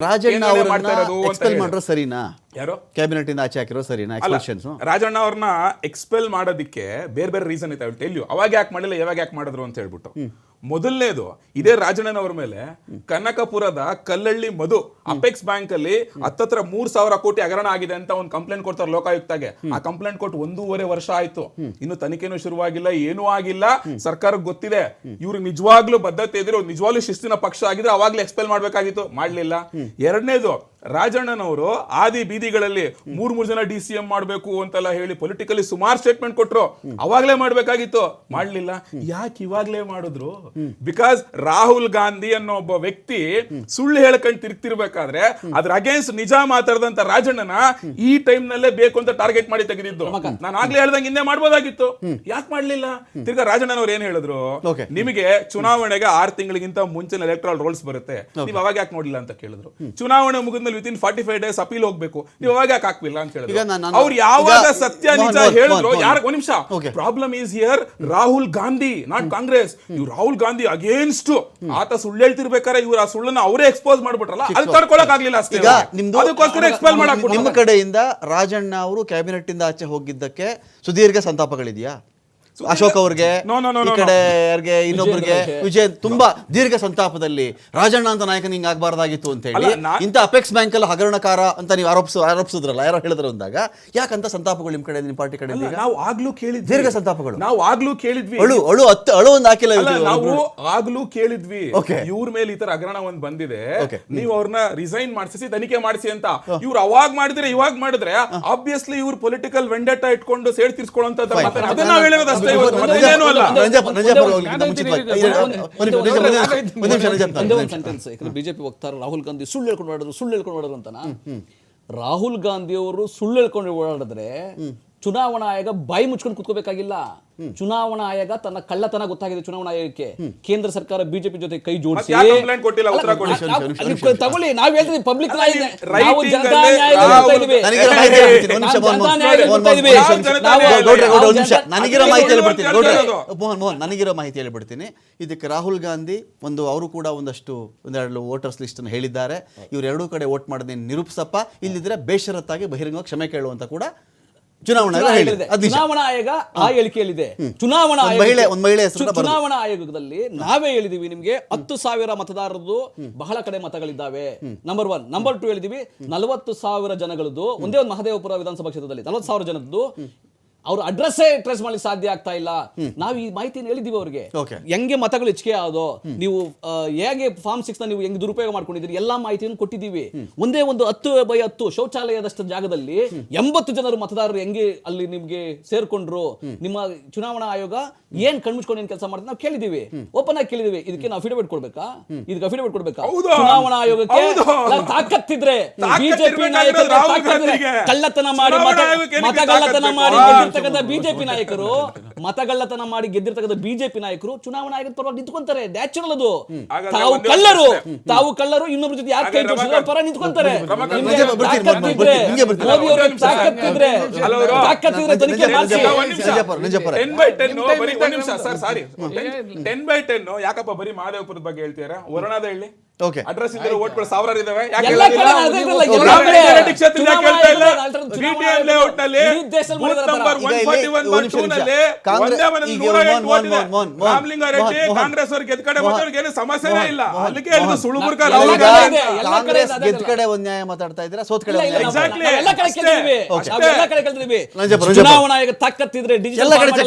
ರಾಜಣ್ಣ ಅವರನ್ನ ಎಕ್ಸ್ಪೆಲ್ ಮಾಡಿರೋ ಸರಿನಾ? ಯಾರು ಕ್ಯಾಬಿನೆಟ್ ಇಂದ ಆಚೆ ಹಾಕಿರೋ ಸರಿನಾ? ಎಕ್ಸ್ಪೆಲ್ಷನ್ಸ್ ರಾಜಣ್ಣ ಅವ್ರನ್ನ ಎಕ್ಸ್ಪೆಲ್ ಮಾಡೋದಕ್ಕೆ ಬೇರೆ ಬೇರೆ ರೀಸನ್ ಇತ್ತು. ಟೆಲ್ ಯು ಅವಾಗ ಯಾಕೆ ಮಾಡಿಲ್ಲ, ಯಾವಾಗ ಯಾಕೆ ಮಾಡಿದ್ರು ಅಂತ ಹೇಳ್ಬಿಟ್ಟು. ಮೊದಲನೇದು, ಇದೇ ರಾಜಣ್ಣನವ್ರ ಮೇಲೆ ಕನಕಪುರದ ಕಲ್ಲಳ್ಳಿ ಮಧು ಅಪೆಕ್ಸ್ ಬ್ಯಾಂಕ್ ಅಲ್ಲಿ ಹತ್ತತ್ರ 3,000 ಕೋಟಿ ಹಗರಣ ಆಗಿದೆ ಅಂತ ಒಂದು ಕಂಪ್ಲೇಂಟ್ ಕೊಡ್ತಾರೆ ಲೋಕಾಯುಕ್ತಗೆ. ಆ ಕಂಪ್ಲೇಂಟ್ ಕೊಟ್ಟು 1.5 ವರ್ಷ ಆಯ್ತು, ಇನ್ನು ತನಿಖೆನೂ ಶುರುವಾಗಿಲ್ಲ, ಏನೂ ಆಗಿಲ್ಲ. ಸರ್ಕಾರಕ್ಕೆ ಗೊತ್ತಿದೆ ಇವ್ರಿಗೆ ನಿಜವಾಗ್ಲೂ ಬದ್ಧತೆ ಇದ್ರೆ, ನಿಜವಾಗ್ಲೂ ಶಿಸ್ತಿನ ಪಕ್ಷ ಆಗಿದ್ರೆ ಅವಾಗ್ಲೂ ಎಕ್ಸ್ಪೆಲ್ ಮಾಡ್ಬೇಕಾಗಿತ್ತು, ಮಾಡ್ಲಿಲ್ಲ. ಎರಡನೇದು, ರಾಜಣ್ಣನವರು ಆದಿ ಬೀದಿಗಳಲ್ಲಿ 3 ಜನ DCM ಮಾಡ್ಬೇಕು ಅಂತೆಲ್ಲ ಹೇಳಿ ಪೊಲಿಟಿಕಲಿ ಸುಮಾರು ಸ್ಟೇಟ್ಮೆಂಟ್ ಕೊಟ್ರು, ಅವಾಗ್ಲೇ ಮಾಡ್ಬೇಕಾಗಿತ್ತು, ಮಾಡ್ಲಿಲ್ಲ. ಯಾಕೆ ಇವಾಗ್ಲೇ ಮಾಡಿದ್ರು? ಬಿಕಾಸ್ ರಾಹುಲ್ ಗಾಂಧಿ ಅನ್ನೋ ಒಬ್ಬ ವ್ಯಕ್ತಿ ಸುಳ್ಳು ಹೇಳ್ಕೊಂಡು ತಿರ್ಗ್ತಿರ್ಬೇಕಾದ್ರೆ ಅದ್ರ ಅಗೇನ್ಸ್ಟ್ ನಿಜ ಮಾತಾಡದಂತ ರಾಜಣ್ಣನ ಈ ಟೈಮ್ ನಲ್ಲೇ ಬೇಕು ಅಂತ ಟಾರ್ಗೆಟ್ ಮಾಡಿ ತೆಗೆದಿದ್ದು. ನಾನು ಆಗ್ಲೇ ಹೇಳ್ದಂಗೆ ಹಿಂದೆ ಮಾಡ್ಬೋದಾಗಿತ್ತು, ಯಾಕೆ ಮಾಡ್ಲಿಲ್ಲ? ತಿರ್ಗಾ ರಾಜಣ್ಣನವ್ರು ಏನ್ ಹೇಳಿದ್ರು, ನಿಮಗೆ ಚುನಾವಣೆಗೆ 6 ತಿಂಗಳಿಗಿಂತ ಮುಂಚೆ ಎಲೆಕ್ಟ್ರಲ್ ರೋಲ್ಸ್ ಬರುತ್ತೆ, ನೀವು ಅವಾಗ ಯಾಕೆ ನೋಡಿಲ್ಲ ಅಂತ ಕೇಳಿದ್ರು. ಚುನಾವಣೆ ಮುಗಿದ್ಮೇಲೆ ವಿತಿನ್ 45 ಡೇಸ್ ಅಪೀಲ್ ಹೋಗ್ಬೇಕು, ನೀವು ಅವಾಗ ಯಾಕೆ ಹಾಕ್ಲಿಲ್ಲ ಅಂತ ಹೇಳಿದ್ರು. ಅವ್ರು ಯಾವಾಗ ಸತ್ಯ ನಿಜ ಹೇಳಿದ್ರು, ಒಂದ್ ನಿಮಿಷ, problem is here Rahul Gandhi, not Congress. ಇವ್ರು ರಾಹುಲ್ ಗಾಂಧಿ ಅಗೇನ್ಸ್ಟ್ ಆತ ಸುಳ್ಳು ಹೇಳ್ತಿರ್ಬೇಕಾದ್ರೆ ಇವ್ರು ಆ ಸುಳ್ಳನ್ನ ಅವರೇ ಎಕ್ಸ್ಪೋಸ್ ಮಾಡ್ಬಿಟ್ರಲ್ಲ, ಅದು ತಡ್ಕೊಳಕ್ ಆಗ್ಲಿಲ್ಲ ಅಷ್ಟೇ. ಅದಕ್ಕೋಸ್ಕರ ಎಕ್ಸ್ಪೆಲ್ ಮಾಡಕ್ ನಿಮ್ಮ ಕಡೆಯಿಂದ ರಾಜಣ್ಣ ಅವರು ಕ್ಯಾಬಿನೆಟ್ ಇಂದ ಆಚೆ ಹೋಗಿದ್ದಕ್ಕೆ ಸುದೀರ್ಘ ಸಂತಾಪಗಳಿದೆಯಾ? ಅಶೋಕ್ ಅವ್ರಿಗೆ, ಈ ಕಡೆ ಯಾರಿಗೆ ಇನ್ನೊಬ್ರಿಗೆ ವಿಜಯ್ ತುಂಬಾ ದೀರ್ಘ ಸಂತಾಪದಲ್ಲಿ ರಾಜಣ್ಣ ಅಂತ ನಾಯಕನ ಹಿಂಗ್ ಆಗ್ಬಾರ್ದಾಗಿತ್ತು ಅಂತ ಹೇಳಿ ಇಂತ ಅಪೆಕ್ಸ್ ಬ್ಯಾಂಕ್ ಅಲ್ಲಿ ಹಗರಣಕಾರ ಅಂತ ನೀವು ಆರೋಪಿಸಿದ್ರಲ್ಲ, ಯಾರೋ ಹೇಳಿದ್ರು ಅಂದಾಗ ಯಾಕಂತ ಸಂತಾಪಗಳು ನಿಮ್ ಕಡೆ, ನಿಮ್ ಪಾರ್ಟಿ ಕಡೆ? ನಾವು ಆಗ್ಲೂ ಕೇಳಿದ್ವಿ ದೀರ್ಘ ಸಂತಾಪಗಳು, ನಾವು ಆಗ್ಲೂ ಕೇಳಿದ್ವಿ. ಅಳು ಒಂದು ಹಾಕಿಲ್ಲ, ನಾವು ಆಗ್ಲೂ ಕೇಳಿದ್ವಿ ಇವ್ರ ಮೇಲೆ ಈ ತರ ಹಗರಣ ಒಂದ್ ಬಂದಿದೆ, ನೀವು ಅವ್ರನ್ನ ರಿಸೈನ್ ಮಾಡಿಸಿ ತನಿಖೆ ಮಾಡಿಸಿ ಅಂತ. ಇವ್ರು ಅವಾಗ ಮಾಡಿದ್ರೆ ಇವಾಗ ಮಾಡಿದ್ರೆ ಆಬ್ವಿಯಸ್ಲಿ ಇವ್ರು ಪೊಲಿಟಿಕಲ್ ವೆಂಡೇಟಾ ಇಟ್ಕೊಂಡು ಸೇಡ್ ತೀರ್ಸ್ಕೊಳ್ಳೋಂತ ಅದನ್ನ ನಾವು ಹೇಳೋದು ಅಷ್ಟೇ. ಬಿಜೆಪಿ ವಕ್ತಾರ ರಾಹುಲ್ ಗಾಂಧಿ ಸುಳ್ಳು ಹೇಳ್ಕೊಂಡು ಅಂತ. ರಾಹುಲ್ ಗಾಂಧಿ ಅವರು ಸುಳ್ಳು ಹೇಳ್ಕೊಂಡು ಓಡಾಡಿದ್ರೆ ಚುನಾವಣಾ ಆಯೋಗ ಬಾಯಿ ಮುಚ್ಕೊಂಡು ಕುತ್ಕೋಬೇಕಾಗಿಲ್ಲ. ಚುನಾವಣಾ ಆಯೋಗ ತನ್ನ ಕಳ್ಳತನ ಗೊತ್ತಾಗಿದೆ ಚುನಾವಣಾ ಆಯೋಗಕ್ಕೆ. ಕೇಂದ್ರ ಸರ್ಕಾರ ಬಿಜೆಪಿ ಜೊತೆ ಕೈ ಜೋಡಿಸಿ ತಗೊಳ್ಳಿ, ನಾವ್ ಹೇಳ್ತೀವಿ ಪಬ್ಲಿಕ್ ನನಗಿರೋ ಮಾಹಿತಿ ಹೇಳ್ಬಿಡ್ತೀನಿ. ಇದಕ್ಕೆ ರಾಹುಲ್ ಗಾಂಧಿ ಅವರು ಕೂಡ ಒಂದೆರಡು ವೋಟರ್ಸ್ ಲಿಸ್ಟ್ ಅನ್ನು ಹೇಳಿದ್ದಾರೆ. ಇವ್ರೆರಡೂ ಕಡೆ ವೋಟ್ ಮಾಡದೆ ನಿರೂಪಿಸಪ್ಪ, ಇಲ್ಲಿದ್ರೆ ಬೇಷರತ್ತಾಗಿ ಬಹಿರಂಗ ಕ್ಷಮೆ ಕೇಳುವಂತ ಕೂಡ ಚುನಾವಣಾ ಆಯೋಗ ಆ ಹೇಳಿಕೆಯಲ್ಲಿದೆ. ಚುನಾವಣಾ ಆಯೋಗದಲ್ಲಿ ನಾವೇ ಹೇಳಿದೀವಿ, ನಿಮ್ಗೆ 10,000 ಮತದಾರರದ್ದು ಬಹಳ ಕಡೆ ಮತಗಳಿದ್ದಾವೆ, ನಂಬರ್ 1. ನಂಬರ್ 2 ಹೇಳಿದೀವಿ 40,000 ಜನಗಳದ್ದು ಒಂದೇ ಒಂದು ಮಹದೇವಪುರ ವಿಧಾನಸಭಾ ಕ್ಷೇತ್ರದಲ್ಲಿ 40,000 ಜನದ್ದು ಅವ್ರ ಅಡ್ರೆಸ್ಸೇ ಟ್ರೇಸ್ ಮಾಡ್ಲಿಕ್ಕೆ ಸಾಧ್ಯ ಆಗ್ತಾ ಇಲ್ಲ. ನಾವು ಈ ಮಾಹಿತಿಯನ್ನು ಹೇಳಿದೀವಿ ಅವ್ರಿಗೆ, ಹೆಂಗೆ ಮತಗಳು ಹೆಚ್ಚಿಗೆ ಆದೋ, ನೀವು ಹೇಗೆ ಫಾರ್ಮ್ 6 ನೀವು ಹೆಂಗೆ ದುರುಪಯೋಗ ಮಾಡ್ಕೊಂಡಿದ್ದೀರಿ, ಎಲ್ಲಾ ಮಾಹಿತಿಯನ್ನು ಕೊಟ್ಟಿದ್ದೀವಿ. ಒಂದೇ ಒಂದು 10/10 ಶೌಚಾಲಯದಷ್ಟು ಜಾಗದಲ್ಲಿ 80 ಜನರು ಮತದಾರರು ಹೆಂಗೆ ಅಲ್ಲಿ ನಿಮ್ಗೆ ಸೇರ್ಕೊಂಡ್ರು, ನಿಮ್ಮ ಚುನಾವಣಾ ಆಯೋಗ ಏನ್ ಕಣ್ಮುಚ್ಕೊಂಡು ಏನ್ ಕೆಲಸ ಮಾಡ್ತಾರೆ ನಾವು ಕೇಳಿದೀವಿ, ಓಪನ್ ಆಗಿ ಕೇಳಿದೀವಿ. ಇದಕ್ಕೆ ನಾವು ಅಫಿಡವಿಟ್ ಕೊಡ್ಬೇಕಾ? ಇದಕ್ಕೆ ಅಫಿಡವಿಟ್ ಕೊಡ್ಬೇಕಾ? ಚುನಾವಣಾ ಆಯೋಗಕ್ಕೆ ತಾಕತ್ತಿದ್ರೆ ಬಿಜೆಪಿ ನಾಯಕರಿಗೆ ಕಳ್ಳತನ ಮಾಡಿ ಮತಗಳ್ಳತನ ಮಾಡಿ ಬಿಜೆಪಿ ನಾಯಕರು ಮತಗಳ್ಳತನ ಮಾಡಿ ಗೆದ್ದಿರ್ತಕ್ಕಂಥ ಬಿಜೆಪಿ ನಾಯಕರು ಚುನಾವಣಾ ಆಯೋಗದ ಪರವಾಗಿ ನಿಂತ್ಕೊಂತಾರೆ. ನ್ಯಾಚುರಲ್ ಅದು. ತಾವು ಕಳ್ಳರು ಇನ್ನೊಬ್ರ ಜೊತೆ ಯಾಕೆ ಕೈ ಜೋಡಿಸಿದ್ರೆ ಪರ ನಿಂತ್ಕೊಂತಾರೆ. ತಾಕತ್ತಿದ್ರೆ ತನಿಖೆ ಮಾಡಿಸಿ. 10/10 ಯಾಕಪ್ಪ ಬರೀ ಮಹದೇವಪುರದ ಬಗ್ಗೆ ಹೇಳ್ತೀರಾ? ವರುಣಾದ ಹೇಳಿ, ಅಡ್ರೆಸ್ ಇದ್ರೆ ಓಟ್ಗಳು 1000 ಇದಾವೆ. ಕಾಂಗ್ರೆಸ್ ಅವ್ರಿಗೆ ಸಮಸ್ಯೆನೇ ಇಲ್ಲ. ಅಲ್ಲಿಗೆ ಕಡೆ ಒಂದ್ ನ್ಯಾಯ ಮಾತಾಡ್ತಾ ಇದ್ರೆ ಸೋತ್ ಕಡೆ ಚುನಾವಣಾ ಆಯೋಗ ತಾಕತ್ತಿದ್ರೆ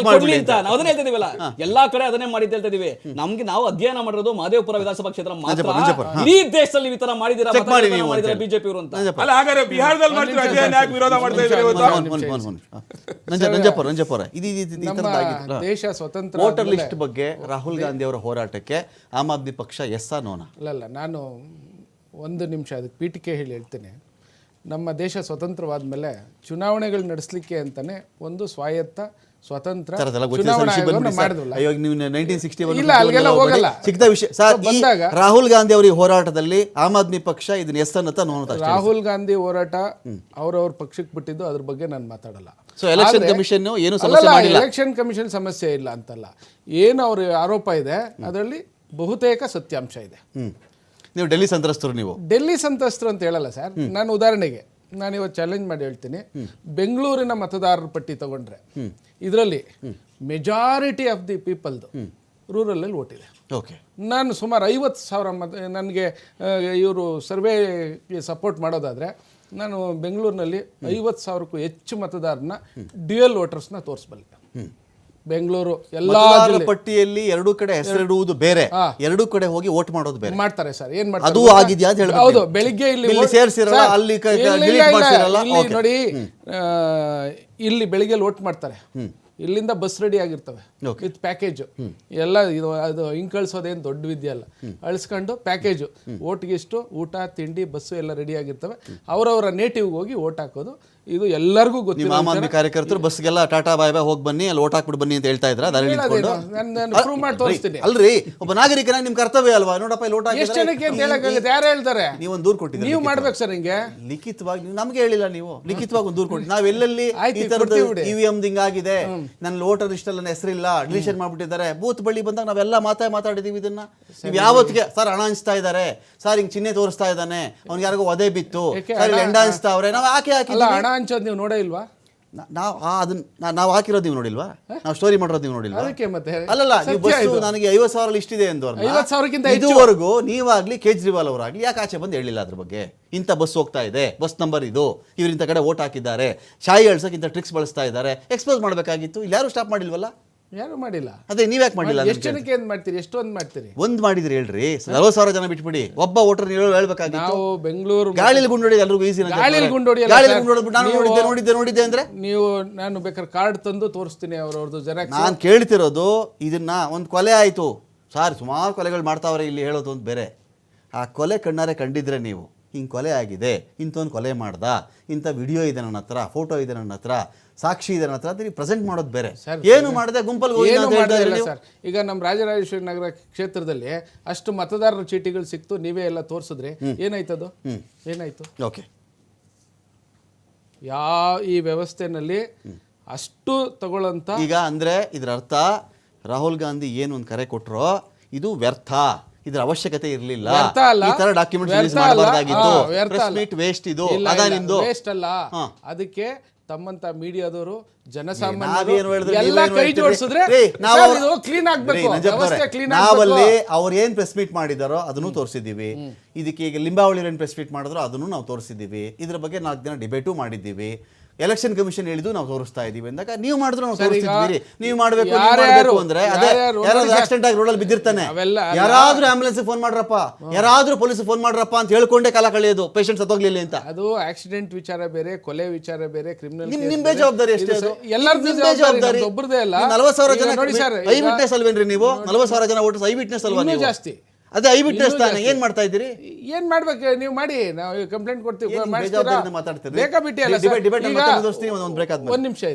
ಅದನ್ನ ಹೇಳ್ತಿದೀವಲ್ಲ, ಎಲ್ಲಾ ಕಡೆ ಅದನ್ನೇ ಮಾಡಿ ಹೇಳ್ತಾ ಇದೀವಿ. ನಮ್ಗೆ ನಾವು ಅಧ್ಯಯನ ಮಾಡಿರೋದು ಮಹದೇವಪುರ ವಿಧಾನಸಭಾ ಕ್ಷೇತ್ರ ಮಾತ್ರ. ಇಡೀ ದೇಶದಲ್ಲಿ ಈ ತರ ಮಾಡಿದಿರಾ ಬಿಜೆಪಿ ಅವರು ಅಂತ ಅಲ್ಲ. ಹಾಗಾದ್ರೆ ಬಿಹಾರದಲ್ಲಿ ಮಾಡ್ತೀರಾ, ಅಧ್ಯಯನ ಯಾಕೆ ವಿರೋಧ ಮಾಡ್ತಾ ಇದ್ದಾರೆ? ದೇಶ ಸ್ವತಂತ್ರ ವೋಟರ್ ಲಿಸ್ಟ್ ಬಗ್ಗೆ ರಾಹುಲ್ ಗಾಂಧಿ ಅವರ ಹೋರಾಟಕ್ಕೆ ಆಮ್ ಆದ್ಮಿ ಪಕ್ಷ ಎಸ್ ನೋನಾ? ಅಲ್ಲ, ನಾನು ಒಂದು ನಿಮಿಷ ಅದಕ್ಕೆ ಪೀಠಿಕೆ ಹೇಳ್ತೇನೆ. ನಮ್ಮ ದೇಶ ಸ್ವತಂತ್ರವಾದ ಮೇಲೆ ಚುನಾವಣೆಗಳು ನಡೆಸಲಿಕ್ಕೆ ಅಂತಾನೆ ಒಂದು ಸ್ವಾಯತ್ತ ಸ್ವತಂತ್ರ ರಾಹುಲ್ ಗಾಂಧಿ ಅವರಿಗೆ ಹೋರಾಟದಲ್ಲಿ ಆಮ್ ಆದ್ಮಿ ಪಕ್ಷ ಇದನ್ನ ಎಸ್ ಅನ್ನತ್ತ ನೋಡ್ತಾ. ರಾಹುಲ್ ಗಾಂಧಿ ಹೋರಾಟ ಅವ್ರವ್ರ ಪಕ್ಷಕ್ಕೆ ಬಿಟ್ಟಿದ್ದು, ಅದ್ರ ಬಗ್ಗೆ ನಾನು ಮಾತಾಡಲ್ಲ. ಎಲೆಕ್ಷನ್ ಕಮಿಷನ್ ಏನು ಎಲೆಕ್ಷನ್ ಕಮಿಷನ್ ಸಮಸ್ಯೆ ಇಲ್ಲ ಅಂತಲ್ಲ, ಏನು ಅವ್ರ ಆರೋಪ ಇದೆ ಅದರಲ್ಲಿ ಬಹುತೇಕ ಸತ್ಯಾಂಶ ಇದೆ. ನೀವು ಡೆಲ್ಲಿ ಸಂತ್ರಸ್ತರು ನೀವು. ಡೆಲ್ಲಿ ಸಂತ್ರಸ್ತರು ಅಂತ ಹೇಳಲ್ಲ ಸರ್. ನಾನು ಉದಾಹರಣೆಗೆ ನಾನು ಇವತ್ತು ಚಾಲೆಂಜ್ ಮಾಡಿ ಹೇಳ್ತೀನಿ, ಬೆಂಗಳೂರಿನ ಮತದಾರರ ಪಟ್ಟಿ ತಗೊಂಡ್ರೆ ಇದರಲ್ಲಿ ಮೆಜಾರಿಟಿ ಆಫ್ ದಿ ಪೀಪಲ್ದು ರೂರಲಲ್ಲಿ ವೋಟ್ ಇದೆ. ಓಕೆ, ನಾನು ಸುಮಾರು 50,000 ನನಗೆ ಇವರು ಸರ್ವೆಗೆ ಸಪೋರ್ಟ್ ಮಾಡೋದಾದರೆ ನಾನು ಬೆಂಗಳೂರಿನಲ್ಲಿ 50,000ಕ್ಕೂ ಹೆಚ್ಚು ಮತದಾರನ ಡ್ಯುಯಲ್ ವೋಟರ್ಸ್ನ ತೋರಿಸಬಲ್ಲೆ. ಬೆಂಗಳೂರು ಎಲ್ಲ ಪಟ್ಟಿಯಲ್ಲಿ ಎರಡೂ ಕಡೆ ಹೆಸರಿಡುವುದು ಬೇರೆ, ಎರಡೂ ಕಡೆ ಹೋಗಿ ವೋಟ್ ಮಾಡೋದು ಬೇರೆ ಮಾಡ್ತಾರೆ ಸರ್. ಏನ್ ಮಾಡ್ತಾರೆ ಅದು ಆಗಿದೆಯಾ ಅಂತ ಹೇಳ್ಬೇಕು. ಹೌದು, ಬೆಳಿಗ್ಗೆ ಇಲ್ಲಿ ಸೇರಿಸಿರಲ್ಲ, ಅಲ್ಲಿ delete ಮಾಡ್ಸಿರಲ್ಲ. ಇಲ್ಲಿ ನೋಡಿ, ಇಲ್ಲಿ ಬೆಳಿಗ್ಗೆ ವೋಟ್ ಮಾಡ್ತಾರೆ, ಇಲ್ಲಿಂದ ಬಸ್ ರೆಡಿ ಆಗಿರ್ತವೆ ವಿತ್ ಪ್ಯಾಕೇಜು ಎಲ್ಲ. ಇದು ಅದು ಹಿಂಗೆ ಕಳಿಸೋದೇನು ದೊಡ್ಡ ವಿದ್ಯೆ ಅಲ್ಲ. ಅಳಿಸ್ಕೊಂಡು ಪ್ಯಾಕೇಜು, ಓಟ್ಗೆ ಇಷ್ಟು ಊಟ ತಿಂಡಿ ಬಸ್ಸು ಎಲ್ಲ ರೆಡಿ ಆಗಿರ್ತವೆ. ಅವರವರ ನೇಟಿವ್ಗೆ ಹೋಗಿ ಓಟ್ ಹಾಕೋದು, ಇದು ಎಲ್ಲರಿಗೂ ಗೊತ್ತಿಲ್ಲ. ಆಮ್ ಆದ್ಮಿ ಕಾರ್ಯಕರ್ತರು ಬಸ್ಗೆಲ್ಲ ಟಾಟಾ ಬಾಯ್ ಬಾಯ್ ಹೋಗಿ ಬನ್ನಿ, ಅಲ್ಲಿ ಓಟ್ ಹಾಕ್ಬಿಟ್ಟು ಬನ್ನಿ ಅಂತ ಹೇಳ್ತಾ ಇದ್ರ. ಪ್ರೂವ್ ಮಾಡಿ ತೋರಿಸ್ತೀನಿ. ಅಲ್ರಿ, ಒಬ್ಬ ನಾಗರಿಕನಾಗಿ ನಿಮ್ ಕರ್ತವ್ಯ ಅಲ್ವಾ? ನೋಡಪ್ಪ ಇಲ್ಲಿ ಓಟ್ ಎಷ್ಟು ಜನಕ್ಕೆ ಅಂತ ಹೇಳಕ್ಕಾಗುತ್ತೆ? ಯಾರು ಹೇಳ್ತಾರೆ? ನೀವೊಂದು ದೂರು ಕೊಟ್ಟಿದ್ದೀರಿ, ನೀವು ಮಾಡ್ಬೇಕು ಸರ್. ಹಿಂಗೆ ಲಿಖಿತವಾಗಿ ನಮ್ಗೆ ಹೇಳಿಲ್ಲ, ನೀವು ಲಿಖಿತವಾಗಿ ಒಂದು ದೂರು ಕೊಟ್ಟು ನಾವ್ ಎಲ್ಲೆಲ್ಲಿ ಈ ತರದ್ದು EVM ಹಿಂಗಾಗಿದೆ, ನನ್ನ ವೋಟರ್ ಲಿಸ್ಟ್ ಅಲ್ಲಿ ಹೆಸರಿಲ್ಲ, ಡಿಲೀಷನ್ ಮಾಡ್ಬಿಟ್ಟಿದ್ದಾರೆ, ಬೂತ್ ಬಳಿ ಬಂದಾಗ ನಾವೆಲ್ಲ ಮಾತಾಡಿದೀವಿ ಇದನ್ನ. ನೀವು ಯಾವತ್ತಿಗೆ ಸರ್ ಹಣ ಹಂಚ್ತಾ ಇದ್ದಾರೆ, ಸರ್ ಹಿಂಗ್ ಚಿಹ್ನೆ ತೋರಿಸ್ತಾ ಇದ್ದಾನೆ, ಅವ್ನಿಗೆ ಯಾರಿಗೋ ಒದೆ ಬಿತ್ತು, ಸರ್ ಎಂಡ ಹಂಚ್ತಾವ್ರೆ, ನಾವು ಹಾಕಿಲ್ಲ. ಹಣ ಹಂಚೋದು ನೀವು ನೋಡೇ ಇಲ್ವಾ? ನಾವು ಹಾಕಿರೋದು ನೀವು ನೋಡಿಲ್ವಾ? ನಾವು ಸ್ಟೋರಿ ಮಾಡಿರೋದು ನೀವು ನೋಡಿಲ್ವಾ? ಅದಕ್ಕೆ ಮತ್ತೆ ಅಲ್ಲಲ್ಲ, ನೀವು ಬಸ್ಸು ನನಗೆ 50,000 ಲಿಸ್ಟ್ ಇದೆ ಎಂದು 50,000ಕ್ಕಿಂತ ಇದುವರೆಗೂ ನೀವಾಗ್ಲಿ ಕೇಜ್ರಿವಾಲ್ ಅವರಾಗ್ಲಿ ಯಾಕೆ ಆಚೆ ಬಂದು ಹೇಳಿಲ್ಲ ಅದ್ರ ಬಗ್ಗೆ? ಇಂಥ ಬಸ್ ಹೋಗ್ತಾ ಇದೆ, ಬಸ್ ನಂಬರ್ ಇದು, ಇವ್ರು ಇಂಥ ಕಡೆ ಓಟ್ ಹಾಕಿದ್ದಾರೆ, ಶಾಯಿ ಅಳ್ಸಕ್ಕೆ ಇಂಥ ಟ್ರಿಕ್ಸ್ ಬಳಸ್ತಾ ಇದ್ದಾರೆ, ಎಕ್ಸ್ಪೋಸ್ ಮಾಡಬೇಕಾಗಿತ್ತು. ಇಲ್ಲಿ ಯಾರು ಸ್ಟಾಪ್ ಮಾಡಿಲ್ವಲ್ಲ? ಯಾರು ಮಾಡಿಲ್ಲ. ಅದೇ ನೀವ್ಯಾಕೆ ಮಾಡಿಲ್ಲ? ಎಷ್ಟು ಜನಕ್ಕೆ ಏನ್ ಮಾಡ್ತೀರಿ? ಎಷ್ಟೊಂದು ಮಾಡ್ತೀರಿ? ಒಂದ್ ಮಾಡಿದ್ರಿ ಹೇಳ್ರಿ, 40,000 ಜನ ಬಿಟ್ಬಿಡಿ, ಒಬ್ಬ ವೋಟರ್ ಹೇಳ್ಬೇಕಾಗಿತ್ತು. ನಾವು ಬೆಂಗಳೂರು ಗಾಳಿಲಿ ಗುಂಡೊಡಿದ ಎಲ್ರಿಗೂ ಈಸಿ. ಗಾಳಿಲಿ ಗುಂಡೊಡಿ ನೋಡಿದ್ದೆ ಅಂದ್ರೆ ನೀವು, ನಾನು ಬೇಕಾದ್ರೆ ಕಾರ್ಡ್ ತಂದು ತೋರಿಸ್ತೀನಿ ಅವ್ರವ್ರದ್ದು ಜೆರಾಕ್ಸ್. ನಾನು ಕೇಳ್ತಿರೋದು ಇದನ್ನ, ಒಂದು ಕೊಲೆ ಆಯ್ತು ಸಾರ್, ಸುಮಾರು ಕೊಲೆಗಳು ಮಾಡ್ತಾವ್ರೆ ಇಲ್ಲಿ, ಹೇಳೋದು ಒಂದು ಬೇರೆ. ಆ ಕೊಲೆ ಕಣ್ಣಾರೆ ಕಂಡಿದ್ರೆ ನೀವು, ಹಿಂಗೆ ಕೊಲೆ ಆಗಿದೆ, ಇಂಥೊಂದು ಕೊಲೆ ಮಾಡ್ದ, ಇಂಥ ವಿಡಿಯೋ ಇದೆ ನನ್ನ ಹತ್ರ, ಫೋಟೋ ಇದೆ ನನ್ನ ಹತ್ರ, ಸಾಕ್ಷಿ ಇದೆ ನನ್ನ ಹತ್ರ ಅಂತ ನೀವು ಪ್ರೆಸೆಂಟ್ ಮಾಡೋದು ಬೇರೆ. ಏನು ಮಾಡಿದೆ ಗುಂಪಲ್ಲಿ ಸರ್. ಈಗ ನಮ್ಮ ರಾಜರಾಜೇಶ್ವರಿ ನಗರ ಕ್ಷೇತ್ರದಲ್ಲಿ ಅಷ್ಟು ಮತದಾರರ ಚೀಟಿಗಳು ಸಿಕ್ತು, ನೀವೇ ಎಲ್ಲ ತೋರಿಸಿದ್ರೆ ಏನಾಯ್ತದು? ಏನಾಯ್ತು? ಓಕೆ, ಈ ವ್ಯವಸ್ಥೆನಲ್ಲಿ ಅಷ್ಟು ತಗೊಳ್ಳಂತ. ಈಗ ಅಂದ್ರೆ ಇದ್ರ ಅರ್ಥ ರಾಹುಲ್ ಗಾಂಧಿ ಏನು ಒಂದು ಕರೆ ಕೊಟ್ರೋ ಇದು ವ್ಯರ್ಥ, ಇದ್ರ ಅವಶ್ಯಕತೆ ಇರಲಿಲ್ಲ, ಈ ತರ ಡಾಕ್ಯುಮೆಂಟ್ ರಿಲೀಸ್ ಮಾಡಬಾರ್ದಾಗಿತ್ತು, ಪ್ರೆಸ್ ಮೀಟ್ ವೇಸ್ಟ್, ಇದು ಅದ ನಿಮ್ದು ವೇಸ್ಟ್ ಅಲ್ಲ. ಅದಕ್ಕೆ ತಮ್ಮಂತ ಮೀಡಿಯಾದವರು ಜನಸಾಮಾನ್ಯರು ಎಲ್ಲ ಕೈ ಜೋಡಿಸಿದ್ರೆ ಕ್ಲೀನ್ ಆಗ್ಬೇಕು, ವ್ಯವಸ್ಥೆ ಕ್ಲೀನ್ ಆಗ್ಬೇಕು. ನಾವಲ್ಲಿ ಅವ್ರು ಏನ್ ಪ್ರೆಸ್ ಮೀಟ್ ಮಾಡಿದಾರೋ ಅದನ್ನು ತೋರಿಸಿದ್ದೀವಿ. ಇದಕ್ಕೆ ಈಗ ಲಿಂಬಾವಳಿ ಏನ್ ಪ್ರೆಸ್ ಮೀಟ್ ಮಾಡಿದ್ರು ಅದನ್ನು ನಾವು ತೋರಿಸಿದ್ದೀವಿ. ಇದ್ರ ಬಗ್ಗೆ 4 ದಿನ ಡಿಬೇಟು ಮಾಡಿದ್ದೀವಿ. ಎಲೆಕ್ಷನ್ ಕಮಿಷನ್ ಹೇಳಿದ್ದು ನಾವು ತೋರಿಸ್ತಾ ಇದೀವಿ ಅಂದಾಗ ನೀವು ಮಾಡಿದ್ರು ನಾವು ತೋರಿಸ್ತಿದ್ವಿ. ನೀವು ಮಾಡಬೇಕು ಅಂದ್ರೆ ಅದೇ ಯಾರಾದ್ರೂ ಆಕ್ಸಿಡೆಂಟ್ ಆಗಿ ರೋಡಲ್ಲಿ ಬಿದ್ದಿರ್ತಾನೆ, ಯಾರಾದ್ರೂ ಆಂಬುಲೆನ್ಸ್ ಫೋನ್ ಮಾಡ್ರಪ್ಪ, ಯಾರಾದ್ರೂ ಪೊಲೀಸ್ ಫೋನ್ ಮಾಡ್ರಪ್ಪ ಅಂತ ಹೇಳ್ಕೊಂಡೆ ಕಾಲ ಕಳೆಯೋದು, ಪೇಷಂಟ್ ಸತ್ತೋಗ್ಲಿಲ್ಲ ಅಂತ. ಅದು ಆಕ್ಸಿಡೆಂಟ್ ವಿಚಾರ ಬೇರೆ, ಕೊಲೆ ವಿಚಾರ ಬೇರೆ, ಕ್ರಿಮಿನಲ್. ನಿಮ್ ಬೇಜವಾಬ್ದಾರಿ ಅಷ್ಟೇ, ಎಲ್ಲರದ್ದು ಜವಾಬ್ದಾರಿ ಒಬ್ಬರದೇ ಅಲ್ಲ. 40,000 ಜನ ನೋಡಿ ಸರ್, ಐ ವಿಟ್ನೆಸ್ ಅಲ್ವೇನ್ರಿ ನೀವು? 40,000 ಜನ ವೋಟರ್ಸ್ ಐ ವಿಟ್ನೆಸ್ ಅಲ್ವಾ ನೀವು? ಜಾಸ್ತಿ ಅದೇ ಐ ವಿಟ್ನೆಸ್ ತಾನೆ. ಏನ್ ಮಾಡ್ತಾ ಇದ್ದೀರಿ? ಏನ್ ಮಾಡ್ಬೇಕು ನೀವು ಮಾಡಿ, ನಾವು ಕಂಪ್ಲೇಂಟ್ ಕೊಡ್ತೀವಿ. ಮಾತಾಡ್ತೀರಿ, ಬೇಕಾ ಬಿಟ್ಟಿ ಅಲ್ಲ. ಒಂದು ನಿಮಿಷ